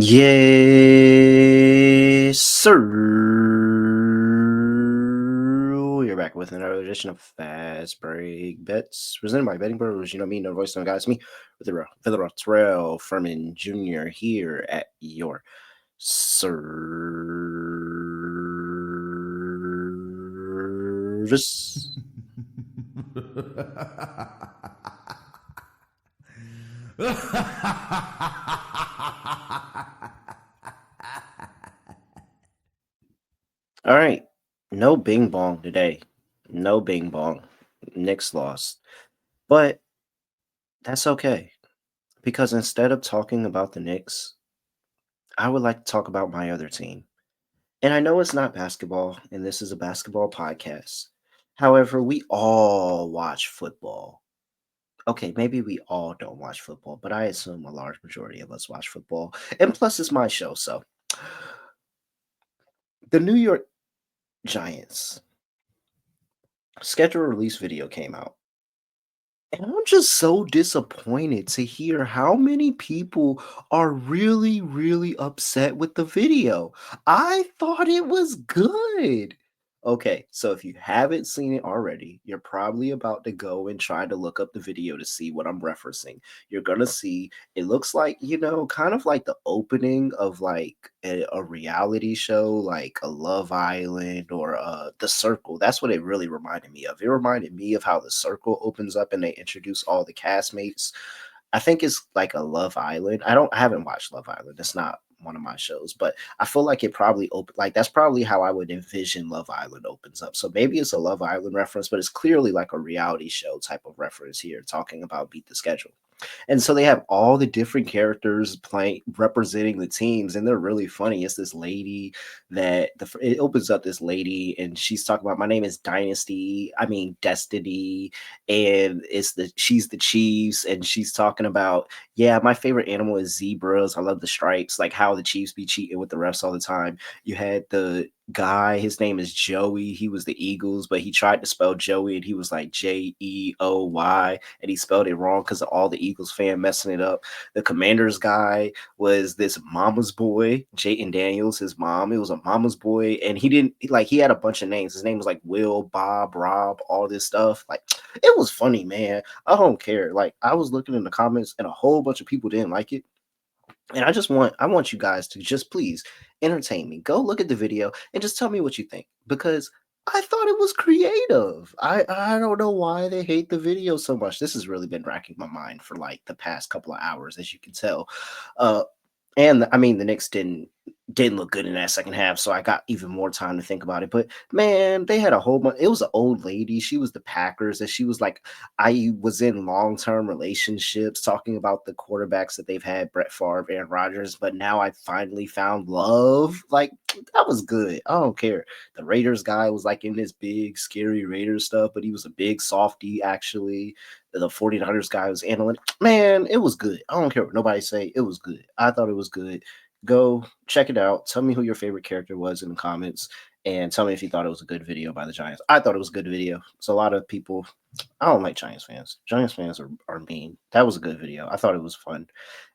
Yes, sir. You're back with another edition of Fast Break Bets, presented by BettingPros. You know me, no voice, no guys. Me with the Terrell Furman Jr. here at your service. All right, no Bing Bong today. No Bing Bong. Knicks lost, but that's okay. Because instead of talking about the Knicks, I would like to talk about my other team. And I know it's not basketball, and this is a basketball podcast. However, we all watch football. Okay, maybe we all don't watch football, but I assume a large majority of us watch football. And plus, it's my show. So, the New York Giants schedule release video came out. And I'm just so disappointed to hear how many people are really, really upset with the video. I thought it was good. Okay, so if you haven't seen it already, you're probably about to go and try to look up the video to see what I'm referencing. You're gonna see it looks like, kind of like the opening of like a reality show, like a Love Island or The Circle. That's what it really reminded me of. It reminded me of how The Circle opens up and they introduce all the castmates. I think it's like a Love Island. I haven't watched Love Island. It's not one of my shows, but I feel like it probably like that's probably how I would envision Love Island opens up. So maybe it's a Love Island reference, but it's clearly like a reality show type of reference here, talking about Beat the Schedule. And so they have all the different characters playing representing the teams, and they're really funny. It's this lady that it opens up this lady, and she's talking about my name is Destiny, and she's the Chiefs, and she's talking about my favorite animal is zebras. I love the stripes, like how the Chiefs be cheating with the refs all the time. You had the guy, his name is Joey. He was the Eagles, but he tried to spell Joey and he was like Jeoy, and he spelled it wrong because of all the Eagles fan messing it up. The Commanders guy was this mama's boy, Jayton Daniels, his mom. It was a mama's boy, and he had a bunch of names. His name was like Will, Bob, Rob, all this stuff. Like it was funny, man. I don't care. Like I was looking in the comments and a whole bunch of people didn't like it. And I want you guys to just please entertain me. Go look at the video and just tell me what you think because I thought it was creative. I don't know why they hate the video so much. This has really been racking my mind for like the past couple of hours, as you can tell. Uh, and I mean, the Knicks didn't look good in that second half, so I got even more time to think about it. But man, they had a whole bunch. It was an old lady. She was the Packers, and she was like, I was in long-term relationships, talking about the quarterbacks that they've had, Brett Favre, Aaron Rodgers, but now I finally found love. Like that was good. I don't care. The Raiders guy was like in this big, scary Raiders stuff, but he was a big softy actually. The 49ers guy was analytic. Man, it was good. I don't care what nobody say. It was good. I thought it was good. Go check it out. Tell me who your favorite character was in the comments and tell me if you thought it was a good video by the Giants. I thought it was a good video. So a lot of people, I don't like Giants fans. Giants fans are mean. That was a good video. I thought it was fun.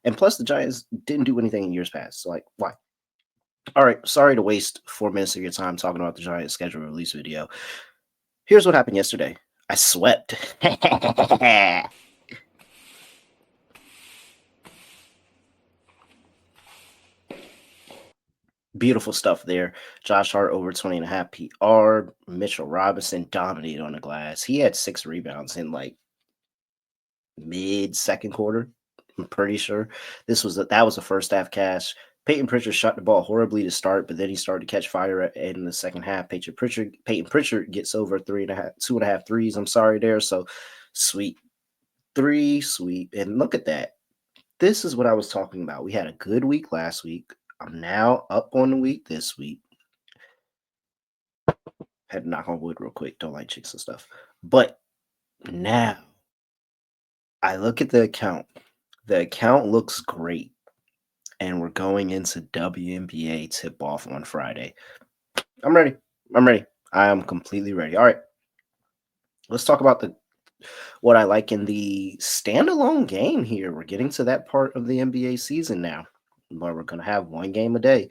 And plus the Giants didn't do anything in years past. So like, why? All right. Sorry to waste 4 minutes of your time talking about the Giants schedule release video. Here's what happened yesterday. I swept. Beautiful stuff there. Josh Hart over 20.5 PR. Mitchell Robinson dominated on the glass. He had 6 rebounds in like mid second quarter. I'm pretty sure that was a first half cash. Peyton Pritchard shot the ball horribly to start, but then he started to catch fire in the second half. Peyton Pritchard gets over 2.5 threes. I'm sorry there. So sweet sweet. And look at that. This is what I was talking about. We had a good week last week. I'm now up on the week this week. Had to knock on wood real quick. Don't like chicks and stuff. But now I look at the account. The account looks great. And we're going into WNBA Tip-Off on Friday. I'm ready. I'm ready. I am completely ready. All right. Let's talk about what I like in the standalone game here. We're getting to that part of the NBA season now. where we're going to have one game a day,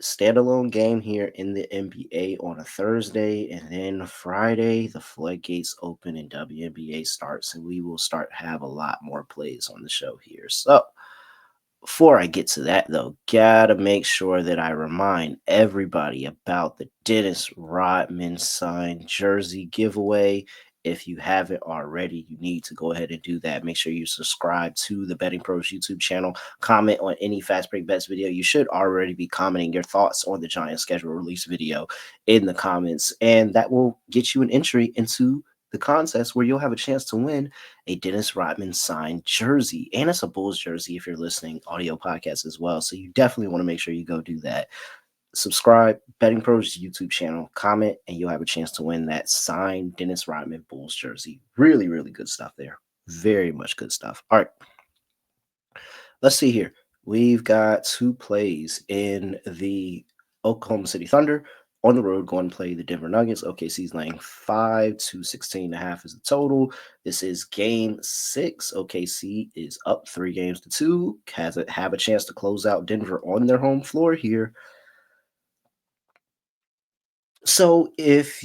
standalone game here in the NBA on a Thursday, and then Friday the floodgates open and WNBA starts, and we will start have a lot more plays on the show here. So before I get to that, though, gotta make sure that I remind everybody about the Dennis Rodman signed jersey giveaway. If you haven't already, you need to go ahead and do that. Make sure you subscribe to the Betting Pros YouTube channel. Comment on any Fast Break Bets video. You should already be commenting your thoughts on the Giants schedule release video in the comments, and that will get you an entry into the contest where you'll have a chance to win a Dennis Rodman signed jersey. And it's a Bulls jersey if you're listening audio podcast as well. So you definitely want to make sure you go do that. Subscribe, Betting Pros YouTube channel, comment, and you'll have a chance to win that signed Dennis Rodman Bulls jersey. Really, really good stuff there. Very much good stuff. All right. Let's see here. We've got two plays in the Oklahoma City Thunder on the road going to play the Denver Nuggets. OKC's laying 5, 216.5 is the total. This is game 6. OKC is up 3 games to 2. Have a chance to close out Denver on their home floor here. So this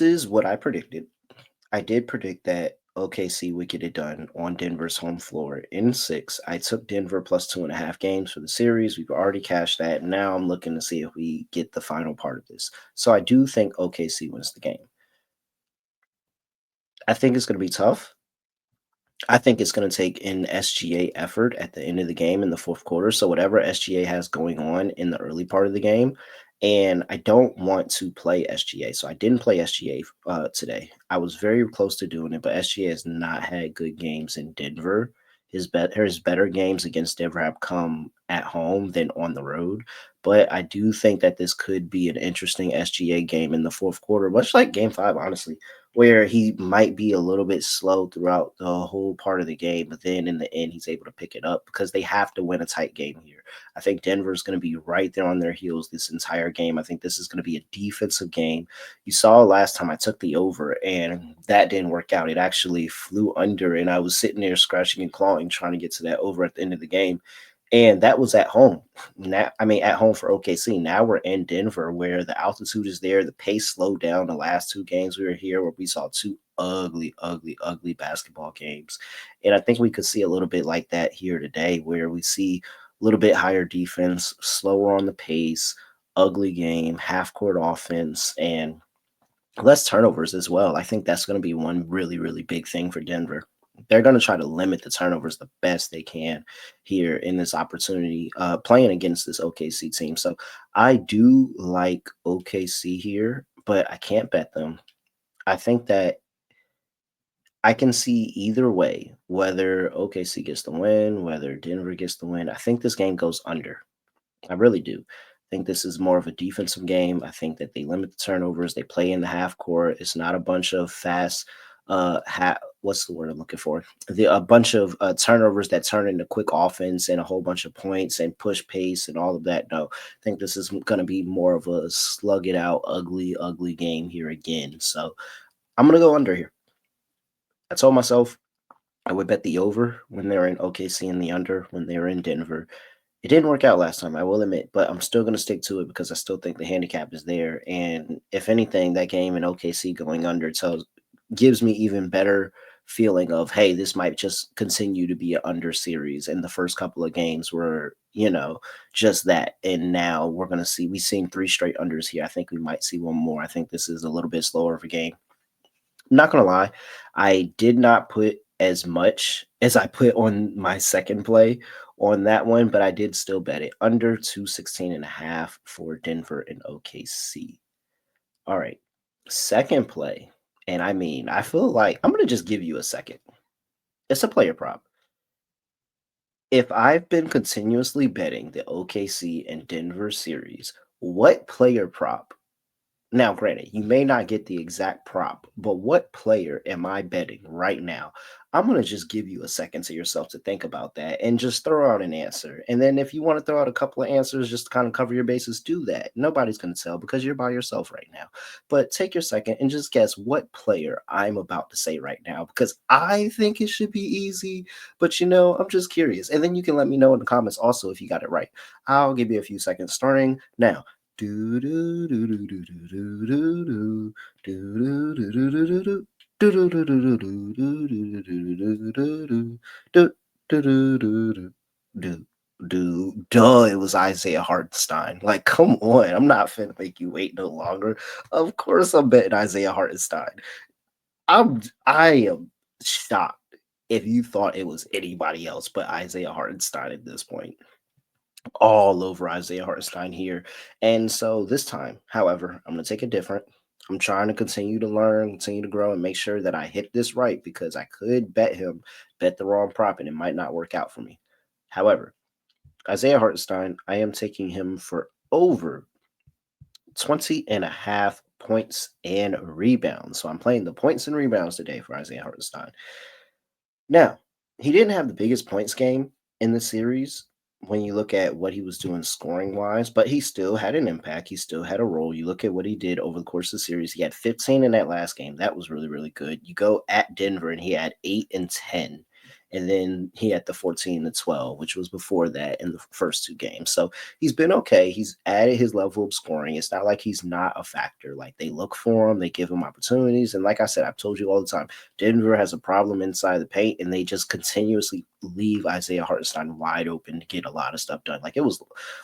is what I predicted. I did predict that OKC would get it done on Denver's home floor in 6. I took Denver plus 2.5 games for the series. We've already cashed that. Now I'm looking to see if we get the final part of this. So I do think OKC wins the game. I think it's going to be tough. I think it's going to take an SGA effort at the end of the game in the fourth quarter. So whatever SGA has going on in the early part of the game, and I don't want to play SGA, so I didn't play SGA today. I was very close to doing it, but SGA has not had good games in Denver. His better games against Denver have come at home than on the road. But I do think that this could be an interesting SGA game in the fourth quarter, much like Game 5, honestly, where he might be a little bit slow throughout the whole part of the game, but then in the end, he's able to pick it up because they have to win a tight game here. I think Denver's going to be right there on their heels this entire game. I think this is going to be a defensive game. You saw last time I took the over, and that didn't work out. It actually flew under, and I was sitting there scratching and clawing trying to get to that over at the end of the game. And that was at home. Now, I mean, at home for OKC. Now we're in Denver, where the altitude is there. The pace slowed down the last 2 games we were here, where we saw two ugly, ugly, ugly basketball games. And I think we could see a little bit like that here today, where we see a little bit higher defense, slower on the pace, ugly game, half court offense, and less turnovers as well. I think that's going to be one really, really big thing for Denver. They're going to try to limit the turnovers the best they can here in this opportunity, playing against this OKC team. So I do like OKC here, but I can't bet them. I think that I can see either way, whether OKC gets the win, whether Denver gets the win. I think this game goes under. I really do. I think this is more of a defensive game. I think that they limit the turnovers. They play in the half court. It's not a bunch of fast, what's the word I'm looking for? A bunch of turnovers that turn into quick offense and a whole bunch of points and push pace and all of that. No, I think this is going to be more of a slug it out, ugly, ugly game here again. So I'm going to go under here. I told myself I would bet the over when they're in OKC and the under when they're in Denver. It didn't work out last time, I will admit, but I'm still going to stick to it because I still think the handicap is there. And if anything, that game in OKC going under gives me even better feeling of, hey, this might just continue to be an under series. And the first couple of games were, just that. And now we've seen 3 straight unders here. I think we might see one more. I think this is a little bit slower of a game. I'm not gonna lie, I did not put as much as I put on my second play on that one, but I did still bet it under 216.5 for Denver and OKC. All right. Second play. And I mean, I feel like I'm gonna just give you a second. It's a player prop. If I've been continuously betting the OKC and Denver series, what player prop Now, granted, you may not get the exact prop, but what player am I betting right now? I'm going to just give you a second to yourself to think about that and just throw out an answer. And then if you want to throw out a couple of answers just to kind of cover your bases, do that. Nobody's going to tell because you're by yourself right now. But take your second and just guess what player I'm about to say right now because I think it should be easy, but I'm just curious. And then you can let me know in the comments also if you got it right. I'll give you a few seconds starting now. Do do do do do do do do do do do do do do. Duh, it was Isaiah Hartenstein. Like, come on. I'm not finna make you wait no longer. Of course I'm betting Isaiah Hartenstein. I am shocked if you thought it was anybody else but Isaiah Hartenstein at this point. All over Isaiah Hartenstein here. And so this time, however, I'm going to take it different. I'm trying to continue to learn, continue to grow, and make sure that I hit this right because I could bet the wrong prop, and it might not work out for me. However, Isaiah Hartenstein, I am taking him for over 20 and a half points and rebounds. So I'm playing the points and rebounds today for Isaiah Hartenstein. Now, he didn't have the biggest points game in the series when you look at what he was doing scoring wise, but he still had an impact. He still had a role. You look at what he did over the course of the series. He had 15 in that last game. That was really, really good. You go at Denver and he had 8 and 10. And then he had the 14 to 12, which was before that in the first two games. So he's been okay. He's added his level of scoring. It's not like he's not a factor. Like they look for him, they give him opportunities. And like I said, I've told you all the time, Denver has a problem inside the paint, and they just continuously leave Isaiah Hartenstein wide open to get a lot of stuff done. Like it was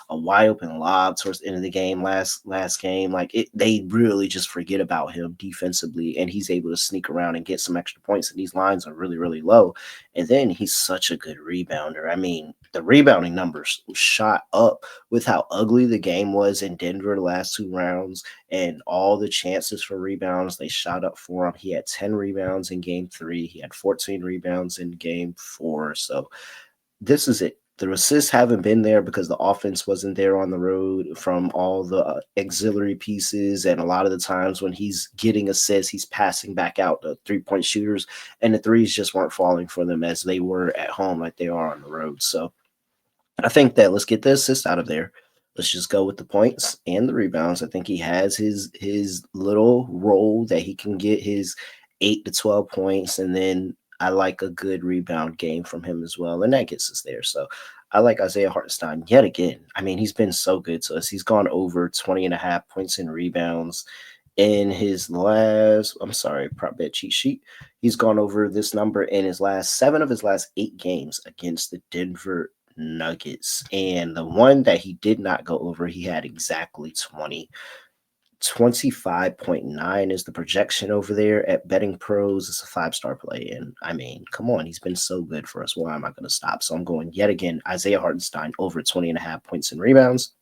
a wide open lob towards the end of the game last game. Like they really just forget about him defensively, and he's able to sneak around and get some extra points. And these lines are really, really low. And then he's such a good rebounder. I mean, the rebounding numbers shot up with how ugly the game was in Denver the last two rounds and all the chances for rebounds, they shot up for him. He had 10 rebounds in game 3. He had 14 rebounds in game 4. So this is it. The assists haven't been there because the offense wasn't there on the road from all the auxiliary pieces. And a lot of the times when he's getting assists, he's passing back out the 3-point shooters, and the threes just weren't falling for them as they were at home like they are on the road. So I think that let's get the assist out of there. Let's just go with the points and the rebounds. I think he has his little role that he can get his 8 to 12 points, and then I like a good rebound game from him as well, and that gets us there. So I like Isaiah Hartenstein yet again. I mean, he's been so good to us. He's gone over 20 and a half points and rebounds in his last, I'm sorry, prop bet cheat sheet. He's gone over this number in his last 7 of his last 8 games against the Denver Nuggets. And the one that he did not go over, he had exactly 20. 25.9 is the projection over there at BettingPros. It's a 5-star play. And I mean, come on, he's been so good for us. Why am I going to stop? So I'm going yet again, Isaiah Hartenstein over 20 and a half points and rebounds.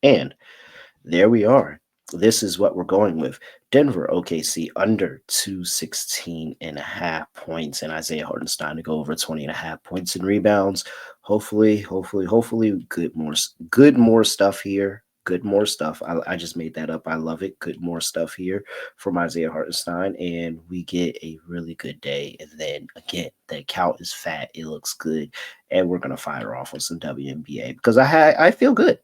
And there we are. This is what we're going with. Denver OKC under 216 and a half points, and Isaiah Hartenstein to go over 20 and a half points and rebounds. Hopefully, good more stuff here. Good more stuff. I just made that up. I love it. Good more stuff here from Isaiah Hartenstein, and we get a really good day. And then again, the account is fat. It looks good, and we're gonna fire off on some WNBA because I feel good.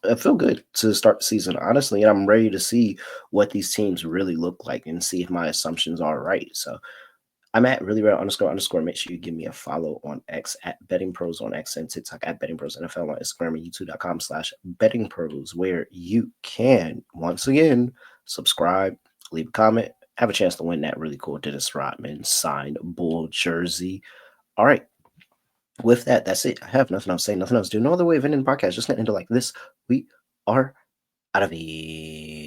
I feel good to start the season, honestly, and I'm ready to see what these teams really look like and see if my assumptions are right. So I'm at really red underscore. Make sure you give me a follow on X at Betting Pros on X and TikTok at Betting Pros NFL on Instagram and YouTube.com/Betting Pros, where you can once again subscribe, leave a comment, have a chance to win that really cool Dennis Rodman signed Bull jersey. All right. With that, that's it. I have nothing else to say, nothing else to do. No other way of ending the podcast. Just gonna end it like this. We are out of here.